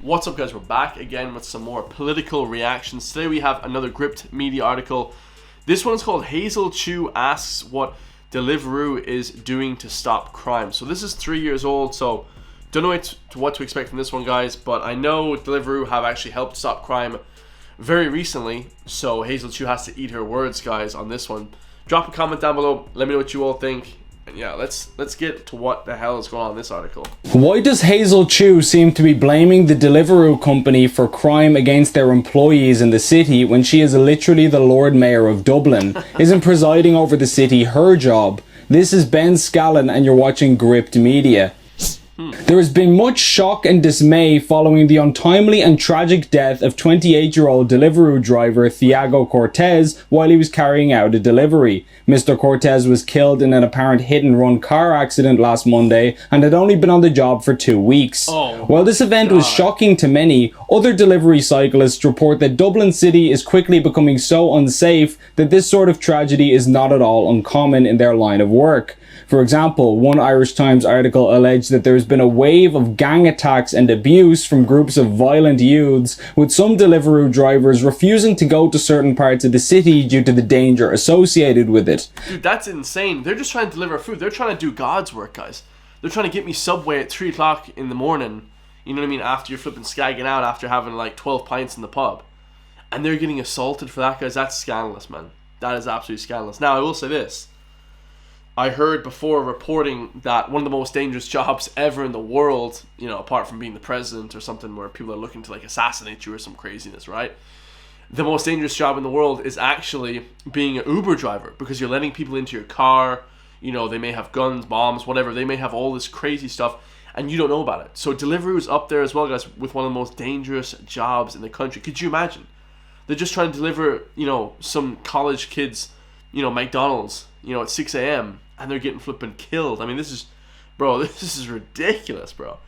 What's up, guys? We're back again with some more political reactions. Today we have another Gript media article. This one's called Hazel Chu asks what Deliveroo is doing to stop crime. So this is 3 years old, so don't know what to expect from this one, guys, but I know Deliveroo have actually helped stop crime very recently, so Hazel Chu has to eat her words, guys, on this one. Drop a comment down below, let me know what you all think. And yeah, let's get to what the hell is going on in this article. Why does Hazel Chu seem to be blaming the Deliveroo company for crime against their employees in the city when she is literally the Lord Mayor of Dublin? Isn't presiding over the city her job? This is Ben Scallon and you're watching Gript Media. There has been much shock and dismay following the untimely and tragic death of 28-year-old Deliveroo driver Thiago Cortez while he was carrying out a delivery. Mr. Cortez was killed in an apparent hit-and-run car accident last Monday and had only been on the job for 2 weeks. While this event was shocking to many, other delivery cyclists report that Dublin City is quickly becoming so unsafe that this sort of tragedy is not at all uncommon in their line of work. For example, one Irish Times article alleged that there has been a wave of gang attacks and abuse from groups of violent youths, with some Deliveroo drivers refusing to go to certain parts of the city due to the danger associated with it. Dude, that's insane. They're just trying to deliver food. They're trying to do God's work, guys. They're trying to get me Subway at 3 o'clock in the morning, you know what I mean, after you're flipping skagging out after having like 12 pints in the pub. And they're getting assaulted for that, guys. That's scandalous, man. That is absolutely scandalous. Now, I will say this. I heard before reporting that one of the most dangerous jobs ever in the world, you know, apart from being the president or something where people are looking to like assassinate you or some craziness, right? The most dangerous job in the world is actually being an Uber driver, because you're letting people into your car, you know, they may have guns, bombs, whatever, they may have all this crazy stuff and you don't know about it. So Deliveroo is up there as well, guys, with one of the most dangerous jobs in the country. Could you imagine? They're just trying to deliver, you know, some college kids, you know, McDonald's, you know, at 6 a.m. and they're getting flipping killed. I mean, this is ridiculous, bro.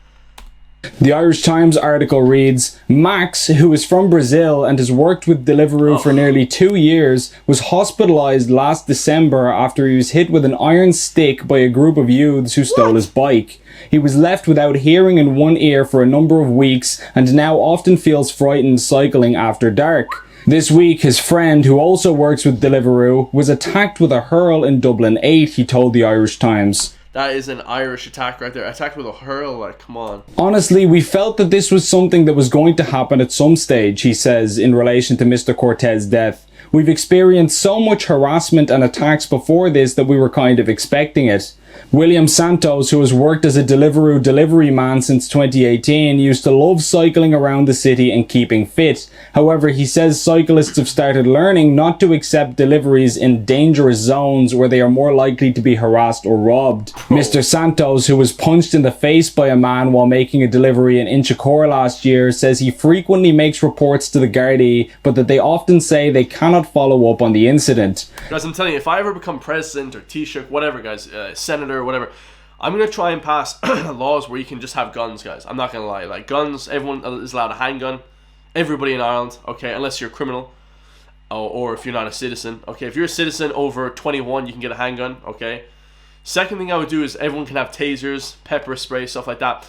The Irish Times article reads, Max, who is from Brazil and has worked with Deliveroo for nearly 2 years, was hospitalized last December after he was hit with an iron stick by a group of youths who stole his bike. He was left without hearing in one ear for a number of weeks and now often feels frightened cycling after dark. This week, his friend, who also works with Deliveroo, was attacked with a hurl in Dublin 8, he told the Irish Times. That is an Irish attack right there. Attacked with a hurl, like, come on. Honestly, we felt that this was something that was going to happen at some stage, he says, in relation to Mr. Cortez's death. We've experienced so much harassment and attacks before this that we were kind of expecting it. William Santos, who has worked as a Deliveroo delivery man since 2018, used to love cycling around the city and keeping fit. However, he says cyclists have started learning not to accept deliveries in dangerous zones where they are more likely to be harassed or robbed. Mr. Santos, who was punched in the face by a man while making a delivery in Inchicore last year, says he frequently makes reports to the Gardaí, but that they often say they cannot follow up on the incident. Guys, I'm telling you, if I ever become president or Taoiseach, whatever, guys, senator or whatever, I'm going to try and pass laws where you can just have guns, guys. I'm not going to lie. Like, guns, everyone is allowed a handgun. Everybody in Ireland, okay, unless you're a criminal or if you're not a citizen. Okay, if you're a citizen over 21, you can get a handgun, okay? Second thing I would do is everyone can have tasers, pepper spray, stuff like that.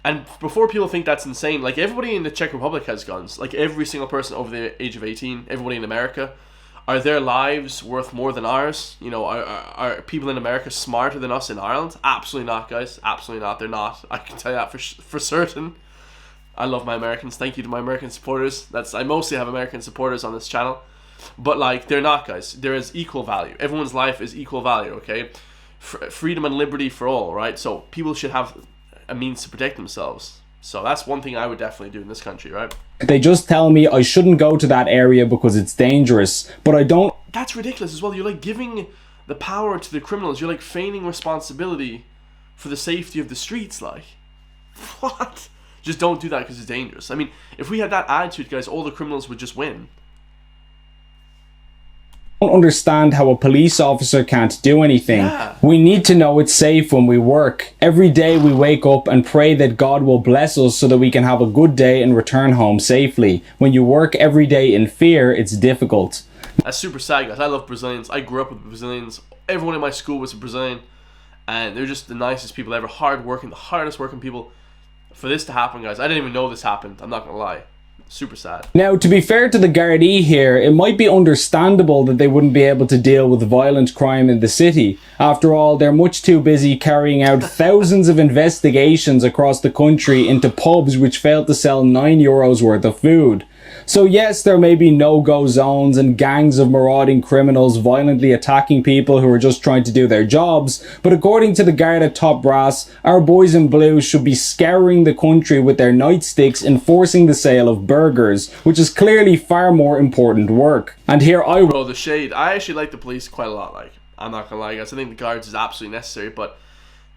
And before people think that's insane, like, everybody in the Czech Republic has guns. Like, every single person over the age of 18, everybody in America. Are their lives worth more than ours? You know, are people in America smarter than us in Ireland? Absolutely not, guys. Absolutely not. They're not. I can tell you that for certain. I love my Americans. Thank you to my American supporters. I mostly have American supporters on this channel. But, like, they're not, guys. There is equal value. Everyone's life is equal value, okay? Freedom and liberty for all, right? So people should have a means to protect themselves. So that's one thing I would definitely do in this country, right? They just tell me I shouldn't go to that area because it's dangerous, but I don't... That's ridiculous as well. You're like giving the power to the criminals. You're like feigning responsibility for the safety of the streets, like. What? Just don't do that because it's dangerous. I mean, if we had that attitude, guys, all the criminals would just win. Don't understand how a police officer can't do anything. Yeah. We need to know it's safe when we work. Every day we wake up and pray that God will bless us so that we can have a good day and return home safely. When you work every day in fear, it's difficult. That's super sad, guys. I love Brazilians. I grew up with Brazilians. Everyone in my school was a Brazilian, and they're just the nicest people ever. Hard working, the hardest working people. for this to happen, guys. I didn't even know this happened. I'm not gonna lie. Super sad. Now, to be fair to the Gardaí here, it might be understandable that they wouldn't be able to deal with violent crime in the city. After all, they're much too busy carrying out thousands of investigations across the country into pubs which failed to sell €9 worth of food. So yes, there may be no-go zones and gangs of marauding criminals violently attacking people who are just trying to do their jobs, but according to the Garda top brass, our boys in blue should be scouring the country with their nightsticks enforcing the sale of burgers, which is clearly far more important work. And here I Bro, the shade. I actually like the police quite a lot, like, I'm not gonna lie, guys. I think the guards is absolutely necessary, but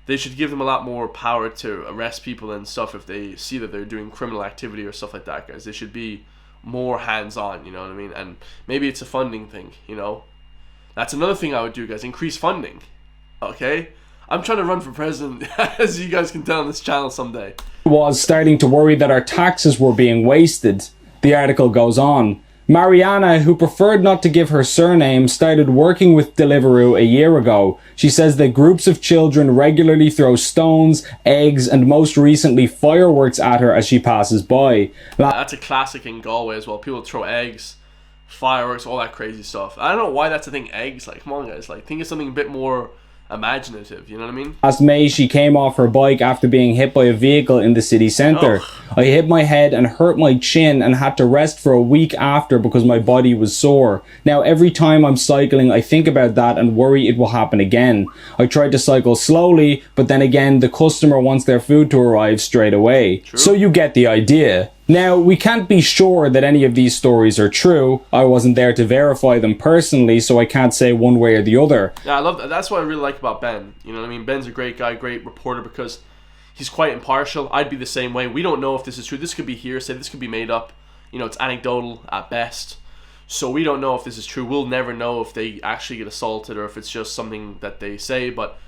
they should give them a lot more power to arrest people and stuff if they see that they're doing criminal activity or stuff like that, guys. They should be more hands-on, you know what I mean? And maybe it's a funding thing, you know? That's another thing I would do, guys. Increase funding, okay? I'm trying to run for president, as you guys can tell on this channel someday. Was starting to worry that our taxes were being wasted. The article goes on. Mariana, who preferred not to give her surname, started working with Deliveroo a year ago. She says that groups of children regularly throw stones, eggs, and most recently fireworks at her as she passes by. That's a classic in Galway as well. People throw eggs, fireworks, all that crazy stuff. I don't know why that's a thing, eggs. Like, come on, guys. Like, think of something a bit more imaginative, you know what I mean? Last May, she came off her bike after being hit by a vehicle in the city centre. I hit my head and hurt my chin and had to rest for a week after because my body was sore. Now, every time I'm cycling, I think about that and worry it will happen again. I tried to cycle slowly, but then again, the customer wants their food to arrive straight away. True. So you get the idea. Now, we can't be sure that any of these stories are true. I wasn't there to verify them personally, so I can't say one way or the other. Yeah, I love that. That's what I really like about Ben. You know what I mean? Ben's a great guy, great reporter, because he's quite impartial. I'd be the same way. We don't know if this is true. This could be hearsay. This could be made up. You know, it's anecdotal at best. So we don't know if this is true. We'll never know if they actually get assaulted or if it's just something that they say. But,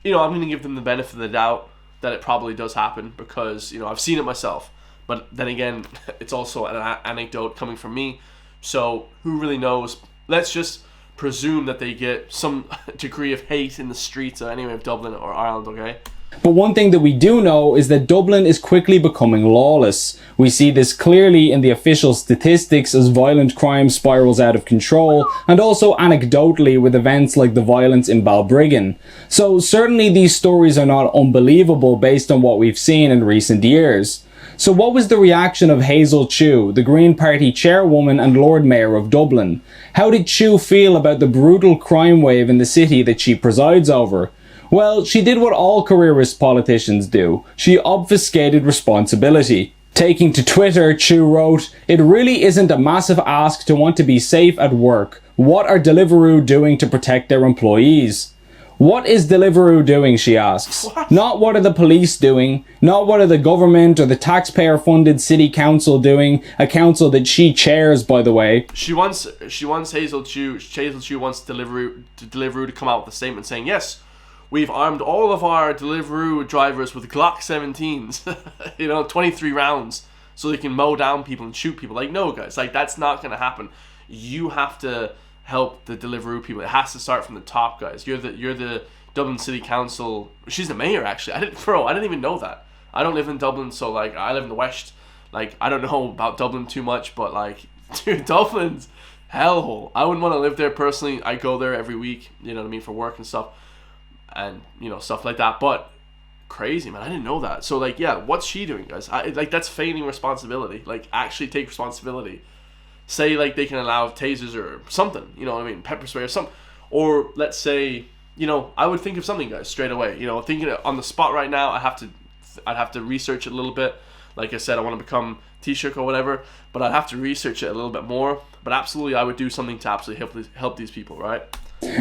you know, I'm going to give them the benefit of the doubt that it probably does happen because, you know, I've seen it myself. But then again, it's also an anecdote coming from me. So who really knows? Let's just presume that they get some degree of hate in the streets anyway of Dublin or Ireland, okay? But one thing that we do know is that Dublin is quickly becoming lawless. We see this clearly in the official statistics as violent crime spirals out of control, and also anecdotally with events like the violence in Balbriggan. So certainly these stories are not unbelievable based on what we've seen in recent years. So what was the reaction of Hazel Chu, the Green Party chairwoman and Lord Mayor of Dublin? How did Chu feel about the brutal crime wave in the city that she presides over? Well, she did what all careerist politicians do. She obfuscated responsibility. Taking to Twitter, Chu wrote, "It really isn't a massive ask to want to be safe at work. What are Deliveroo doing to protect their employees?" What is Deliveroo doing, she asks. What? Not what are the police doing, not what are the government or the taxpayer-funded city council doing, a council that she chairs, by the way. She wants Hazel Chu wants Deliveroo to come out with a statement saying, yes, we've armed all of our Deliveroo drivers with Glock 17s, you know, 23 rounds, so they can mow down people and shoot people. Like, no, guys, like, that's not going to happen. You have to help the Deliveroo people. It has to start from the top, guys. You're the Dublin City Council. She's the mayor, actually. I didn't even know that. I don't live in Dublin, so like I live in the West. Like, I don't know about Dublin too much, but like, dude, Dublin's hellhole. I wouldn't want to live there personally. I go there every week, you know what I mean, for work and stuff, and you know, stuff like that. But crazy, man. I didn't know that. So like, yeah, what's she doing, guys? Like, that's feigning responsibility. Like, actually take responsibility. Say, like, they can allow tasers or something, you know what I mean, pepper spray or something. Or let's say, you know, I would think of something, guys, straight away. You know, thinking on the spot right now, I'd have to research it a little bit. Like I said, I want to become Taoiseach or whatever, but I'd have to research it a little bit more. But absolutely, I would do something to absolutely help these people, right?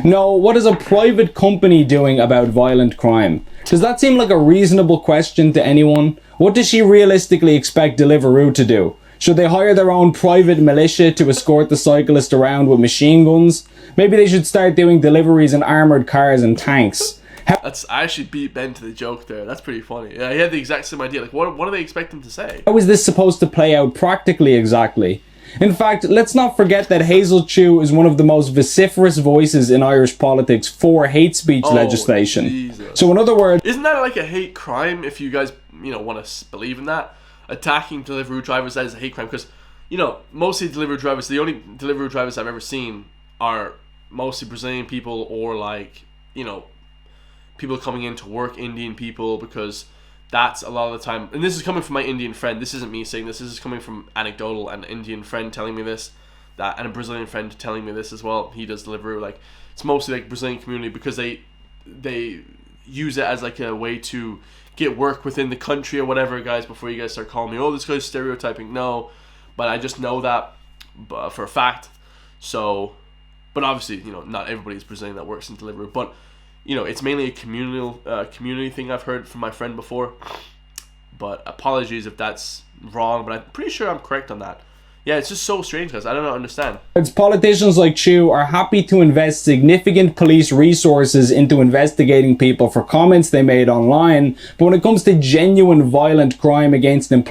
No, what is a private company doing about violent crime? Does that seem like a reasonable question to anyone? What does she realistically expect Deliveroo to do? Should they hire their own private militia to escort the cyclist around with machine guns? Maybe they should start doing deliveries in armoured cars and tanks. I actually beat Ben to the joke there. That's pretty funny. Yeah, he had the exact same idea. Like, what do they expect him to say? How is this supposed to play out practically exactly? In fact, let's not forget that Hazel Chu is one of the most vociferous voices in Irish politics for hate speech legislation. Jesus. So in other words... Isn't that like a hate crime if you guys want to believe in that. Attacking Deliveroo drivers as a hate crime, because mostly Deliveroo drivers, the only Deliveroo drivers I've ever seen are mostly Brazilian people, or like people coming in to work, Indian people, because that's a lot of the time. And this is coming from my Indian friend. This isn't me saying this. This is coming from anecdotal, an Indian friend telling me this, and a Brazilian friend telling me this as well. He does Deliveroo. Like, it's mostly like Brazilian community, because they use it as like a way to get work within the country or whatever, guys. Before you guys start calling me, oh, this guy's stereotyping. No, but I just know that for a fact. So, but obviously, not everybody's Brazilian that works in Deliveroo, but it's mainly a community thing I've heard from my friend before. But apologies if that's wrong, but I'm pretty sure I'm correct on that. Yeah, it's just so strange, guys. I don't understand. Politicians like Chu are happy to invest significant police resources into investigating people for comments they made online, but when it comes to genuine violent crime against employees,